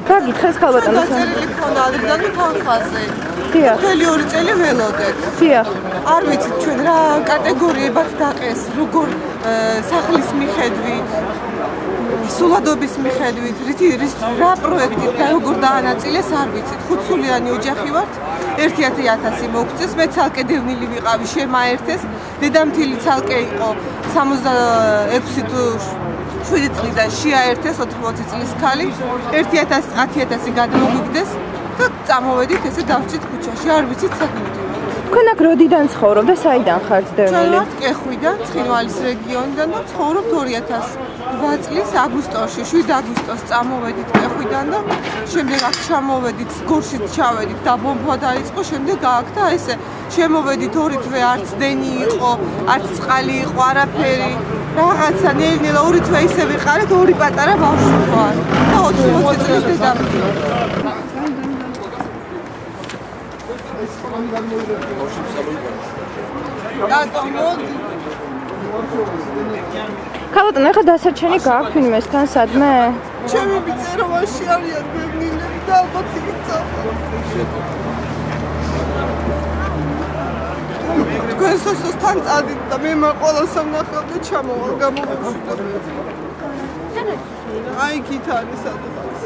Как ითხრეს ქალბატონო? დაწერილი ქონდა ადრიდან თანხაზე. დიახ. მთელი 2 წელი ველოდეთ. დიახ. არ ვიცით ჩვენ რა კატეგორიებად დაყეს, როგორ სახლის მიხედვით, სულადობის მიხედვით, რა პროექტით და როგორ დაანაწილეს არ ვიცით. 5 სულიანი ოჯახი ვართ. 1-1000 მოგწეს, მე ცალკე დევნილი ვიყავი, შემაერთეს. დედამთილი ცალკე იყო 66 თუ 7 წლიდან შეაერთეს 80 წლის ქალი. 1-1000 გადმოგვიგდეს და წამოვედით ესე დავჭით ქუჩაში, არ ვიცით საქმე. თქვენ აქ როდიდან ცხოვრობ და საიდან ხართ დევნილი? ჩვენ ვართ კეხვიდან, ცხინვალის რეგიონიდან და ცხოვრობთ 2008 წლის აგვისტოში, 7 აგვისტოს წამოვედით კეხვიდან და შემდეგ აქ ჩამოვედით, გორშიც ჩავედით და ბომბა დაიწყო, შემდეგ აქ და ესე შემოვედით 2 თვე არც დენი იყო, არც წყალი იყო, არაფერი. რაღაცა ნელ-ნელა 2 თვე ისე ვიყარეთ, 2 პატარა ბავშვი ვარ და 80 წლის დედამთილი. ქალბატონო, ეხლა დასარჩენი გაქვთ ვინმესთან სადმე? ჩემი ბიწეროვაში არიან დევნილები და ალბათ იწავა. თქვენ სოსთან წადით და მე მაყოლას ვნახავ და ჩამოვალ გამოვეშვიდო. აი იქით არის სადღაც.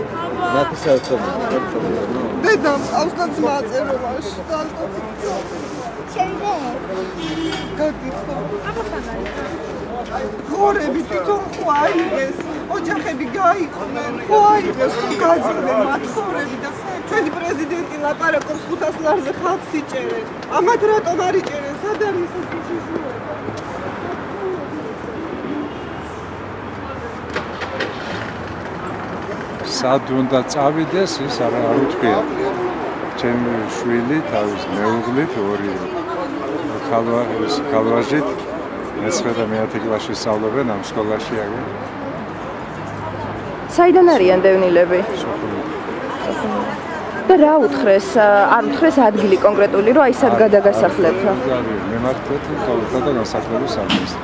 დედამ ყავს და ძმა წეროვაში და ალბათ იწავა. ხორები თვითონ ხო აიღეს, ოჯახები გაიყვნენ, ხო აიღეს, ხო გაძიდნენ მათ ხორები და ჩვენი პრეზიდენტი ლაპარაკობს 500 ლარზე ხალხს იჭერენ. ამათ რატომ არ იჭერენ? სად არის ეს შეშუება? სად უნდა წავიდეს ის არ უთქვია. ჩემი შვილი თავის მეუღლით 2 ქალვაჟით 9 და 10 კლასში სწავლობენ ამ სკოლაში აგერ. საიდან არიან დევნილები? და რა უთხრეს? არ უთხრეს ადგილი კონკრეტული, რომ აი სად გადაგასახლებთ? მემართეთ და დასახლების სამინისტრო.